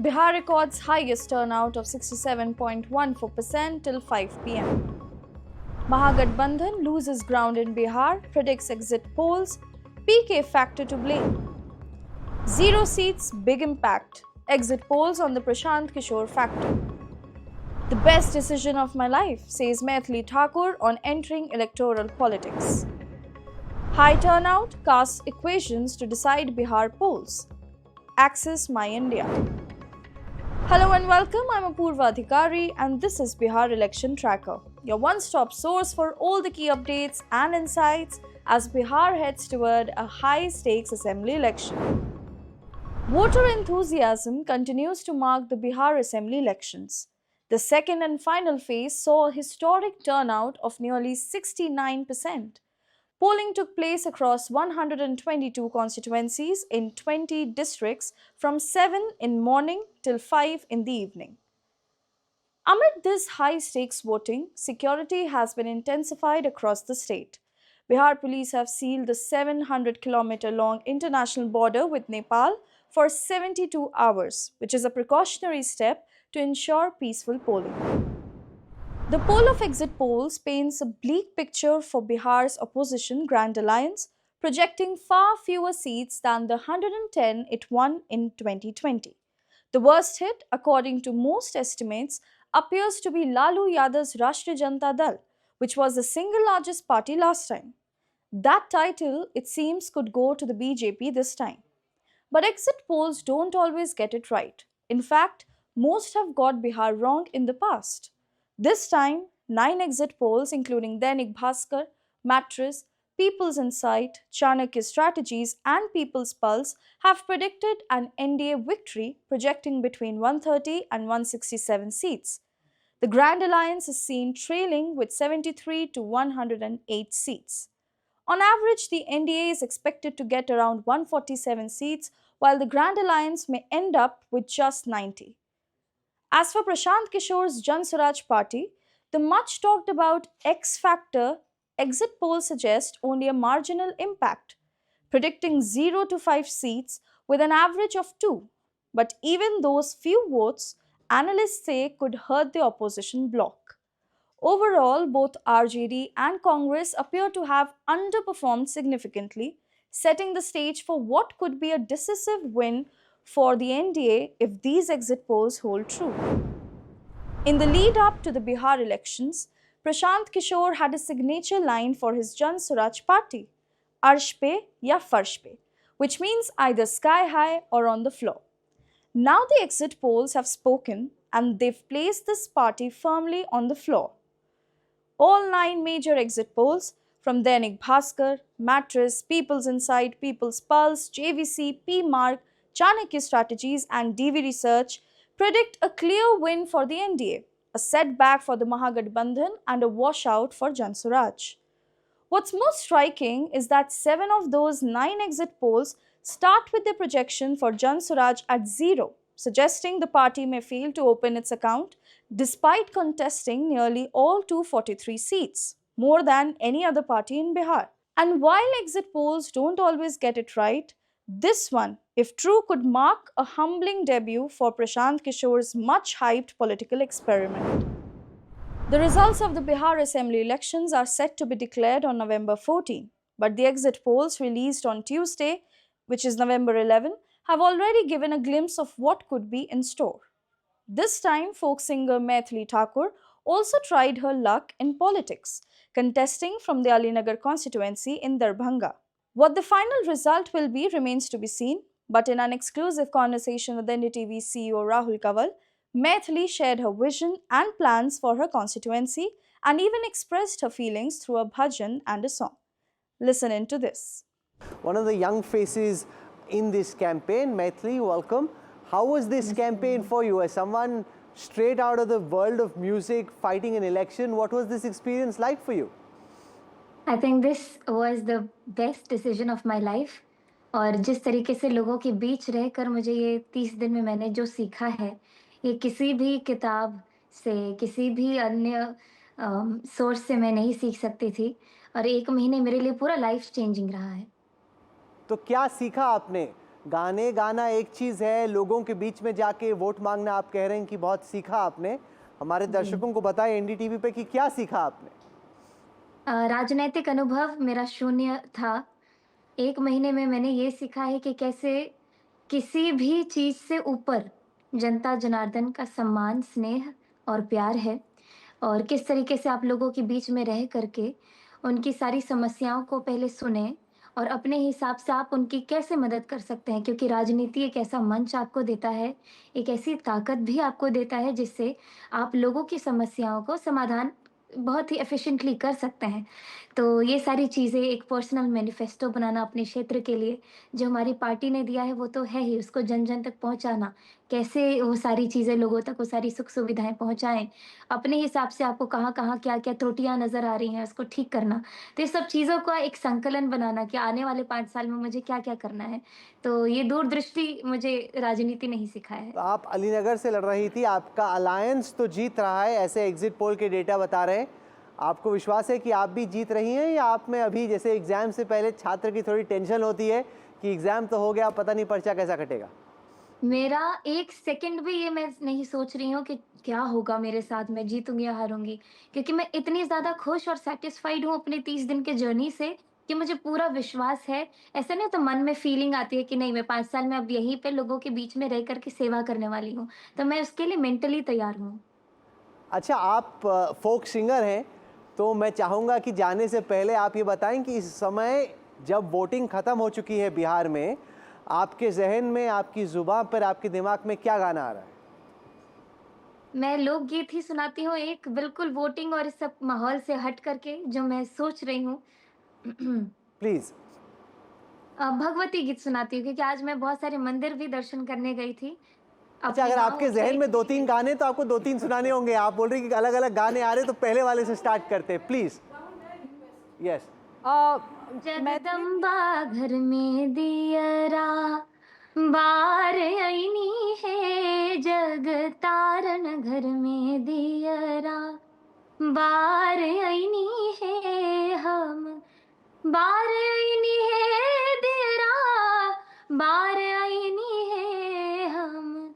Bihar records highest turnout of 67.14% till 5 pm. Mahagathbandhan loses ground in Bihar, predicts exit polls, PK factor to blame. Zero seats, big impact. Exit polls on the Prashant Kishore factor. The best decision of my life, says Maithili Thakur on entering electoral politics. High turnout casts equations to decide Bihar polls. Access My India. Hello and welcome, I'm Apurva Adhikari and this is Bihar Election Tracker, your one-stop source for all the key updates and insights as Bihar heads toward a high-stakes assembly election. Voter enthusiasm continues to mark the Bihar assembly elections. The second and final phase saw a historic turnout of nearly 69%. Polling took place across 122 constituencies in 20 districts from 7 in morning till 5 in the evening. Amid this high stakes voting, security has been intensified across the state. Bihar police have sealed the 700-kilometer long international border with Nepal for 72 hours, which is a precautionary step to ensure peaceful polling. The poll of exit polls paints a bleak picture for Bihar's opposition Grand Alliance, projecting far fewer seats than the 110 it won in 2020. The worst hit, according to most estimates, appears to be Lalu Yadav's Rashtriya Janata Dal, which was the single largest party last time. That title, it seems, could go to the BJP this time. But exit polls don't always get it right. In fact, most have got Bihar wrong in the past. This time, 9 exit polls, including Dainik Bhaskar, Mattress, People's Insight, Chanakya Strategies, and People's Pulse, have predicted an NDA victory, projecting between 130 and 167 seats. The Grand Alliance is seen trailing with 73 to 108 seats. On average, the NDA is expected to get around 147 seats, while the Grand Alliance may end up with just 90. As for Prashant Kishore's Jan Swaraj Party, the much talked about X Factor exit polls suggest only a marginal impact, predicting 0 to 5 seats with an average of 2. But even those few votes, analysts say, could hurt the opposition bloc. Overall, both RJD and Congress appear to have underperformed significantly, setting the stage for what could be a decisive win for the NDA if these exit polls hold true. In the lead up to the Bihar elections, Prashant Kishore had a signature line for his Jan Swaraj party, Arsh pe ya Farsh pe, which means either sky high or on the floor. Now the exit polls have spoken and they've placed this party firmly on the floor. All 9 major exit polls from Dainik Bhaskar, Mattress, People's Insight, People's Pulse, JVC, PMark, Chanakya Strategies, and DV Research predict a clear win for the NDA, a setback for the Mahagathbandhan, and a washout for Jan Swaraj. What's most striking is that 7 of those 9 exit polls start with the projection for Jan Swaraj at 0, suggesting the party may fail to open its account despite contesting nearly all 243 seats, more than any other party in Bihar. And while exit polls don't always get it right, this one, if true, could mark a humbling debut for Prashant Kishore's much hyped political experiment. The results of the Bihar Assembly elections are set to be declared on November 14, but the exit polls released on Tuesday, which is November 11, have already given a glimpse of what could be in store. This time, folk singer Maithili Thakur also tried her luck in politics, contesting from the Alinagar constituency in Darbhanga. What the final result will be remains to be seen, but in an exclusive conversation with NDTV CEO Rahul Kanwal, Maithili shared her vision and plans for her constituency and even expressed her feelings through a bhajan and a song. Listen into this. One of the young faces in this campaign, Maithili, welcome. How was this campaign for you? As someone straight out of the world of music, fighting an election, what was this experience like for you? I think this was the best decision of my life. और जिस तरीके से लोगों के बीच रहकर मुझे ये 30 दिन में मैंने जो सीखा है, ये किसी भी किताब से, किसी भी अन्य सोर्स से मैं नहीं सीख सकती थी और 1 महीने मेरे लिए पूरा लाइफ चेंजिंग रहा है। तो क्या सीखा आपने गाने गाना एक चीज़ है, लोगों के बीच में जाके वोट मांगना आप कह रहे हैं कि बहुत सीखा आपने। हमारे दर्शकों को बताएं एनडीटीवी पे कि क्या सीखा आपने? राजनैतिक अनुभव मेरा शून्य था। 1 महीने में मैंने ये सीखा है कि कैसे किसी भी चीज़ से ऊपर जनता जनार्दन का सम्मान, स्नेह और प्यार है और किस तरीके से आप लोगों के बीच में रह करके उनकी सारी समस्याओं को पहले सुनें और अपने हिसाब से आप उनकी कैसे मदद कर सकते हैं क्योंकि राजनीति एक ऐसा मंच आपको देता है, एक ऐसी ताकत भी आपको देता है जिससे आप लोगों की समस्याओं को समाधान बहुत ही एफ़िशिएंटली कर सकते हैं। तो ये सारी चीज़ें एक पर्सनल मैनिफेस्टो बनाना अपने क्षेत्र के लिए, जो हमारी पार्टी ने दिया है वो तो है ही, उसको जन-जन तक पहुँचाना। कैसे वो सारी चीज़ें लोगों तक वो सारी सुख-सुविधाएँ पहुँचाएँ, अपने हिसाब से आपको कहाँ-कहाँ, क्या-क्या त्रुटियाँ नज़र आ रही हैं, उसको ठीक करना। तो ये सब चीज़ों का एक संकलन बनाना कि आने वाले 5 साल में मुझे क्या-क्या करना है। तो ये दूरदृष्टि मुझे राजनीति ने ही सिखाया है। तो आप अलीनगर से लड़ रही थी, आपका अलायंस तो जीत रहा है, ऐसे एग्जिट पोल के डेटा बता रहे हैं। आपको विश्वास है कि आप भी जीत रही हैं, या आप में अभी जैसे एग्जाम से पहले छात्र की थोड़ी टेंशन होती है कि एग्जाम तो हो गया, पता नहीं पर्चा कैसा कटेगा? मेरा 1 सेकंड भी ये मैं नहीं सोच रही हूँ कि क्या होगा मेरे साथ, मैं जीतूँगी या हारूँगी। क्योंकि मैं इतनी ज़्यादा खुश और सैटिस्फाइड हूँ अपने 30 दिन के जर्नी से कि मुझे पूरा विश्वास है। ऐसा नहीं होता मन में फीलिंग आती है कि नहीं मैं 5 साल में अब यहीं पे लोगों के बीच में रह कर के सेवा करने वाली हूँ। तो मैं उसके लिए मेंटली तैयार हूँ। अच्छा, आप फोक सिंगर हैं, तो मैं चाहूँगा कि जाने से पहले आप ये बताएं कि इस समय जब वोटिंग ख़त्म हो चुकी है बिहार में, आपके ज़हन में, आपकी ज़ुबान पर, आपके दिमाग में क्या गाना आ रहा है? मैं लोकगीत ही सुनाती हूँ एक बिल्कुल वोटिंग और इस सब माहौल से हट कर के जो मैं सोच रही हूँ। प्लीज़। भगवती गीत सुनाती हूँ क्योंकि आज मैं बहुत सारे मंदिर भी दर्शन करने गई थी। अच्छा, अपनी अगर माँ आपके ज़हन में 2-3 गाने, तो आपको 2-3 सुनाने होंगे। आप बोल रही हैं कि अलग-अलग गाने आ रहे हैं, तो पहले वाले से स्टार्ट करते हैं, प्लीज़। यस। जगदम्बा घर में दियरा बार आईनी है जग तारन घर में दियरा बार आईनी है हम बार आईनी है दियरा बार आईनी है हम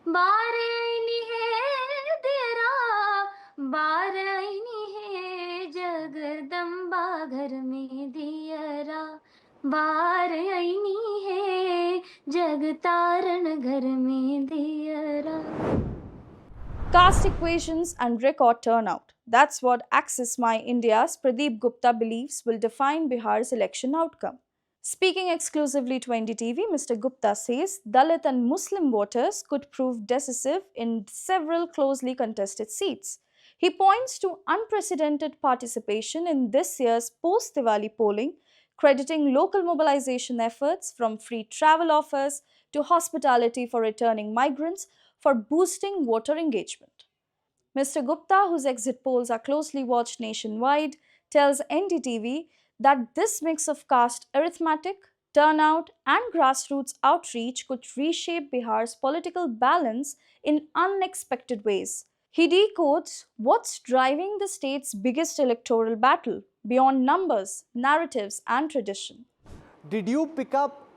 बार आईनी है दियरा बार आईनी है जगदम्बा घर में दियरा बार आईनी है जग तारन घर में दियरा। Caste equations and record turnout. That's what Axis My India's Pradeep Gupta believes will define Bihar's election outcome. Speaking exclusively to NDTV, Mr. Gupta says Dalit and Muslim voters could prove decisive in several closely contested seats. He points to unprecedented participation in this year's post Diwali polling, crediting local mobilization efforts from free travel offers to hospitality for returning migrants for boosting voter engagement. Mr. Gupta, whose exit polls are closely watched nationwide, tells NDTV that this mix of caste arithmetic, turnout, and grassroots outreach could reshape Bihar's political balance in unexpected ways. He decodes what's driving the state's biggest electoral battle beyond numbers, narratives, and tradition. Did you pick up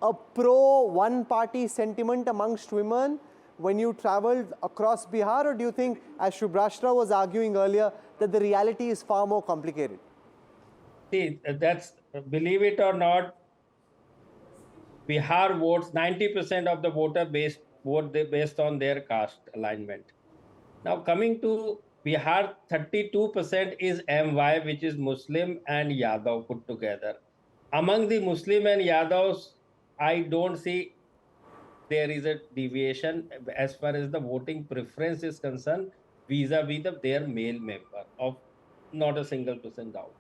a pro one party sentiment amongst women when you traveled across Bihar, or do you think, as Shubhrashtra was arguing earlier, that the reality is far more complicated? See, that's, believe it or not, Bihar votes 90% of the voter vote based on their caste alignment. Now coming to Bihar, 32% is MY, which is Muslim and Yadav put together. Among the Muslim and Yadavs, I don't see there is a deviation as far as the voting preference is concerned vis-a-vis their male member of not a single percent doubt.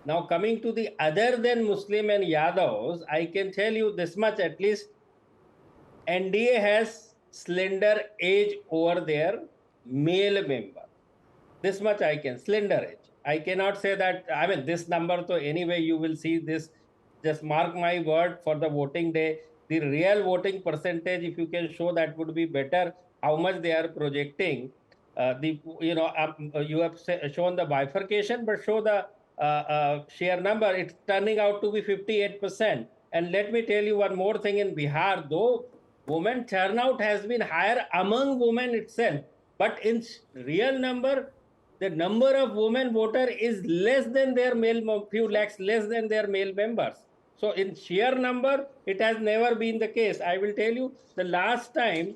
Now coming to the other than Muslim and Yadavs, I can tell you this much at least, NDA has slender age over their male member. This much I can, slender age. I cannot say that, I mean, this number, so anyway, you will see this. Just mark my word for the voting day. The real voting percentage, if you can show, that would be better. How much they are projecting. You have shown the bifurcation, but show the share number. It's turning out to be 58%. And let me tell you one more thing in Bihar, though women turnout has been higher among women itself, but in real number, the number of women voter is less than their male, few lakhs less than their male members. So in sheer number, it has never been the case. I will tell you the last time,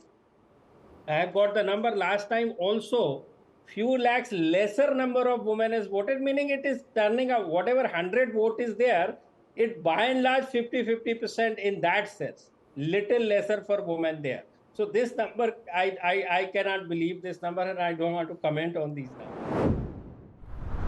I have got the number last time also, few lakhs lesser number of women has voted, meaning it is turning out whatever 100 vote is there, it by and large 50% in that sense, little lesser for women there. So this number, I cannot believe this number, and I don't want to comment on these numbers.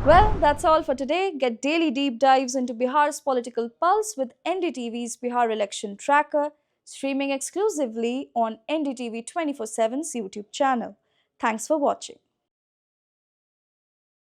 Well, that's all for today. Get daily deep dives into Bihar's political pulse with NDTV's Bihar Election Tracker, streaming exclusively on NDTV 24/7's YouTube channel. Thanks for watching.